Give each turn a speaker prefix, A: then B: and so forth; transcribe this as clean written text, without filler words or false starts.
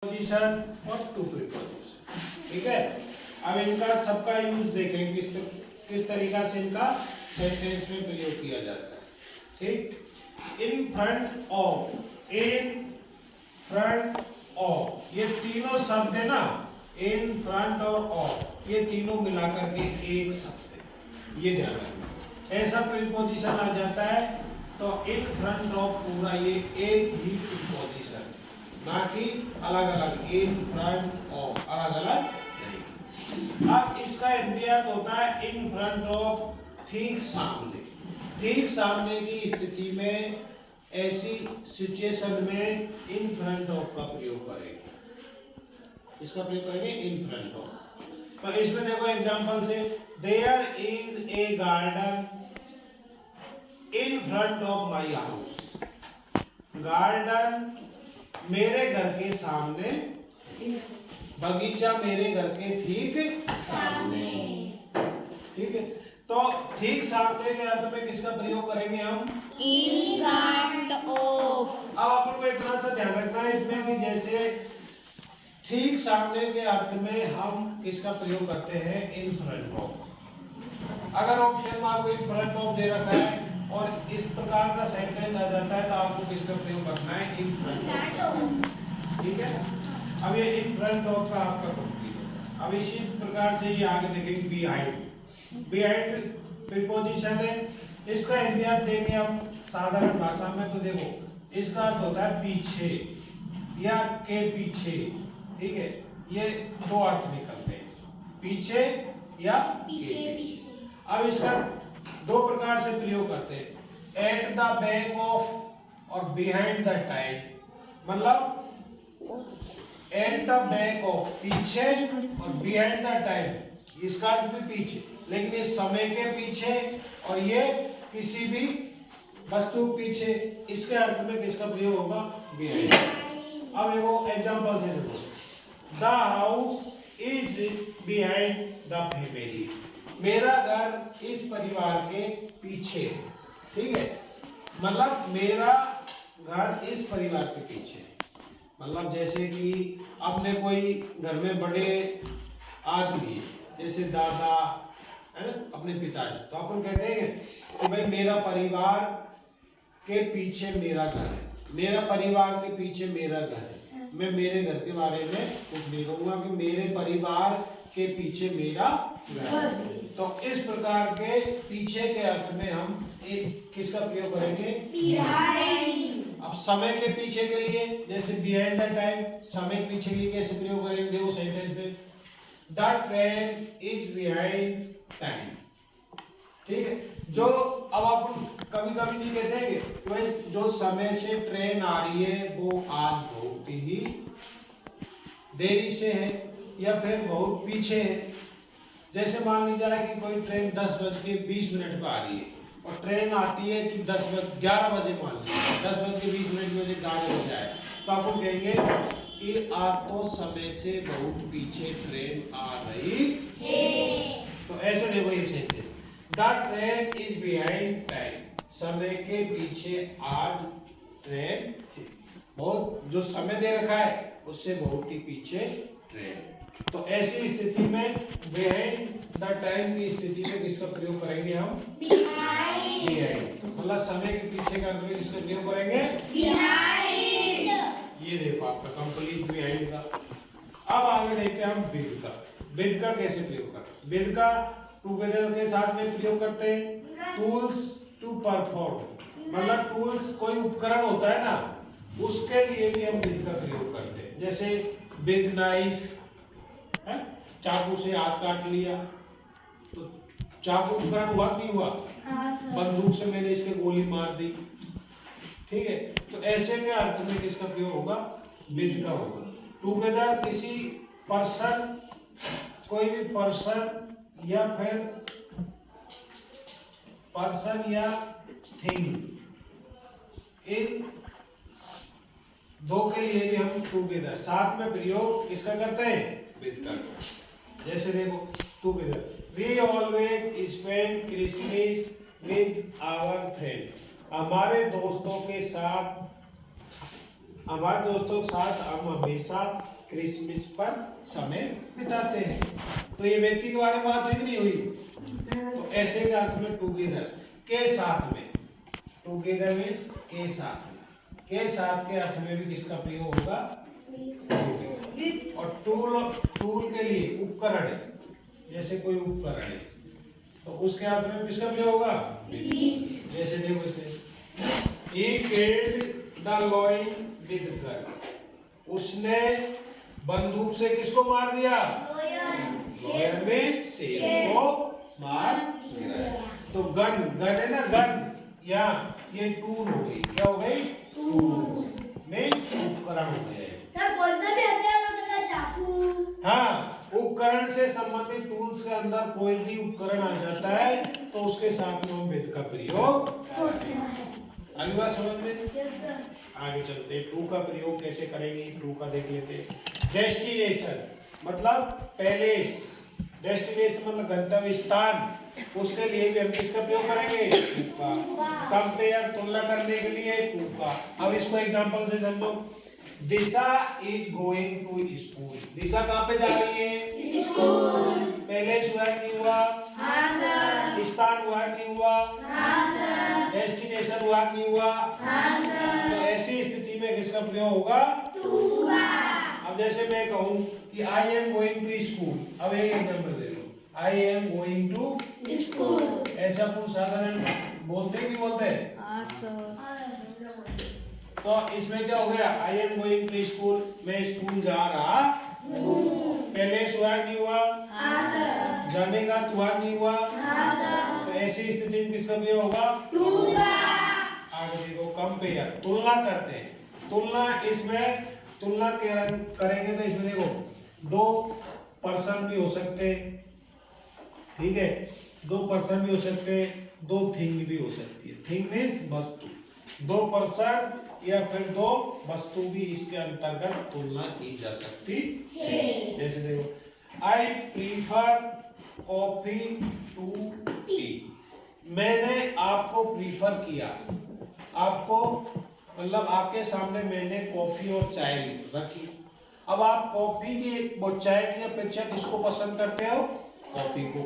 A: Position और to preposition. ठीक है, अब इनका सबका यूज देखें किस तरीका से इनका सेंटेंस में प्रयोग किया जाता है। ठीक, इन फ्रंट ऑफ ये तीनों शब्द है ना, इन फ्रंट और ऑफ ये तीनों मिलाकर के एक शब्द है, ये ध्यान रखना। ऐसा प्रीपोजिशन आ जाता है तो इन फ्रंट ऑफ पूरा ये एक ही प्रीपोजिशन, ना कि अलग अलग इन फ्रंट ऑफ, अलग अलग नहीं। अब इसका इंडिया होता है इन फ्रंट ऑफ, ठीक सामने। ठीक सामने की स्थिति में, ऐसी सिचुएशन में इन फ्रंट ऑफ का प्रयोग करेंगे। इसका प्रयोग करेंगे इन फ्रंट ऑफ। तो इसमें देखो एग्जांपल से, there is a garden in front of my house. Garden मेरे घर के सामने, बगीचा मेरे घर के ठीक सामने। ठीक है, तो ठीक सामने के अर्थ में किसका प्रयोग करेंगे हम?
B: इन फ्रंट ऑफ।
A: अब अपन को इतना सा ध्यान रखना है इसमें कि जैसे ठीक सामने के अर्थ में हम किसका प्रयोग करते हैं? इन फ्रंट ऑफ। अगर ऑप्शन में आपको इन फ्रंट ऑफ दे रखा है और इस प्रकार का सेंटेंस आ जाता है तो आपको किसका प्रयोग करना है? इन फ्रंट ऑफ। ठीक है, अब ये इन फ्रंट ऑफ का आपका कंप्लीट है। अब इसी प्रकार से ये आगे देखेंगे बिहाइंड। बिहाइंड प्रीपोजिशन है, इसका इंडिया देंगे हम साधारण भाषा में। तो देखो इसका अर्थ होता है पीछे या के पीछे। ठीक है, ये दो अर्थ निकलते हैं, पीछे या के पीछे। अब इसका दो प्रकार से प्रयोग करते हैं, एट द बैक ऑफ और बिहाइंड द टाइम। मतलब एट द बैक ऑफ पीछे और बिहाइंड द टाइम, इसका अर्थ भी पीछे, लेकिन ये समय के पीछे और ये किसी भी वस्तु पीछे, इसके अर्थ में किसका प्रयोग होगा? बिहाइंड। अब देखो एग्जांपल से देखो, the house is behind the family. मेरा घर इस परिवार के पीछे। ठीक है, मतलब मेरा घर इस परिवार के पीछे। मतलब जैसे कि अपने कोई घर में बड़े आदमी जैसे दादा है ना, अपने पिताजी, तो अपन कहते हैं कि भाई मेरा परिवार के पीछे मेरा घर है, मेरा परिवार के पीछे मेरा घर है। मैं मेरे घर के बारे में कुछ नहीं कहूँगा कि मेरे परिवार के पीछे मेरा घर। तो इस प्रकार के पीछे के अर्थ में हम एक किसका प्रयोग करेंगे? बिहाइंड। अब समय के पीछे के लिए जैसे बिहाइंड द टाइम, समय पीछे के लिए कैसे प्रयोग करेंगे? वो सेंटेंस में the train is behind time. ठीक है, जो अब आप कभी कभी नहीं कहते हैं कि जो समय से ट्रेन आ रही है वो आज बहुत ही देरी से है या फिर बहुत पीछे है। जैसे मान लीजिए कि कोई ट्रेन 10:20 पर आ रही है और ट्रेन आती है कि 11 बजे, मान लीजिए 10:20 बजे गाड़ी हो जाए, तो आपको कहेंगे कि आप तो समय से बहुत पीछे ट्रेन आ रही है। तो ऐसे देखो ये sentence, the train is behind time. समय के पीछे आज ट्रेन, बहुत जो समय दे रखा है उससे बहुत ही पीछे ट्रेन। तो ऐसी स्थिति में बिहाइंड द टाइम की स्थिति में किसका प्रयोग करेंगे हम? बिहाइंड। मतलब समय के पीछे का किसका प्रयोग करेंगे? बिहाइंड। ये देखो आपका कंप्लीट बिहाइंड का। अब आगे देखते हैं हम विद का। विद का कैसे प्रयोग करते हैं? विद का टुगेदर के साथ में प्रयोग करते हैं। टूल्स टू परफॉर्म, मतलब टूल्स कोई उपकरण होता है ना, उसके लिए भी हम विद का प्रयोग करते हैं। जैसे बिग नाइफ, चाकू से हाथ काट लिया तो चाकू उपकरण हुआ नहीं हुआ? बंदूक से मैंने इसके गोली मार दी। ठीक है, तो ऐसे के अर्थ में किसका प्रयोग होगा? विद का होगा। टुगेदर किसी पर्सन, कोई भी पर्सन या फिर पर्सन या थिंग, इन दो के लिए भी हम टुगेदर साथ में प्रयोग किसका करते हैं? विद का। जैसे देखो together, we always spend Christmas with our friend. हमारे दोस्तों के साथ हमारे दोस्तों के साथ हम हमेशा क्रिसमस पर समय बिताते हैं। तो ये व्यक्ति के बारे में बात हुई कि नहीं हुई? तो ऐसे के अर्थ में टुगेदर, के साथ में, टुगेदर मीन्स के साथ में, के साथ के अर्थ में भी किसका प्रयोग होगा? और टूल के लिए उपकरण है, जैसे कोई उपकरण है तो उसके अर्थ में किसका प्रयोग होगा? जैसे देखो इसे, he killed the lion with gun, उसने बंदूक से किसको मार दिया? लॉयन में शेर को मार दिया। तो गन, गन है ना, गन, या ये टूल हो गई, क्या हो गई? टूल मीन्स उपकरण हो गए।
B: सर बोलना भी आता है मतलब चाकू।
A: हाँ, उपकरण से संबंधित टूल्स के अंदर कोई भी उपकरण आ जाता है तो उसके साथ में हम विद का प्रयोग करते हैं। अगली बात समझ में? आगे चलते, टू का प्रयोग कैसे करेंगे? टू का देख लेते। डेस्टिनेशन मतलब पैलेस, डेस्टिनेशन मतलब गंतव्य स्थान, उसके लिए भी हम किसका प्रयोग करेंगे? कंपेयर, तुलना करने के लिए टू का। अब इसको एग्जांपल से समझो। दिशा इज गोइंग टू स्कूल, दिशा कहाँ पे जा रही है? स्कूल। पैलेस हुआ नहीं हुआ? हाँ सर। स्थान हुआ नहीं हुआ? हाँ सर। डेस्टिनेशन हुआ नहीं हुआ? हाँ सर। तो ऐसी स्थिति में किसका प्रयोग होगा? टू का। अब जैसे मैं कहूँ कि I am going to school, अब एक एग्जांपल दे लो, I am going to school, ऐसा अपन साधारण बोलते हैं कि बोलते हैं? हाँ सर। तो इसमें क्या हो गया? I am going to school, मैं स्कूल जा रहा हूँ। पैलेस हुआ नहीं हुआ? हाँ सर। जाने का हुआ नहीं हुआ? हाँ सर। तो ऐसी स्थिति में किसका प्रयोग होगा? टू का। आगे देखो, कंपेयर, तुलना करते हैं। तुलना, इसमें तुलना करेंगे तो इसमें देखो दो पर्सन भी हो सकते हैं, ठीक है, दो पर्सन भी हो सकते हैं, दो थिंग भी हो सकती है। थिंग मीन्स वस्तु, दो पर्सन या फिर दो वस्तु भी इसके अंतर्गत तुलना की जा सकती है। जैसे देखो, I prefer coffee to tea, मैंने आपको प्रीफर किया, आपको मतलब आपके सामने मैंने कॉफी और चाय रखी। अब आप कॉफी की और चाय की अपेक्षा किसको पसंद करते हो? कॉफी को।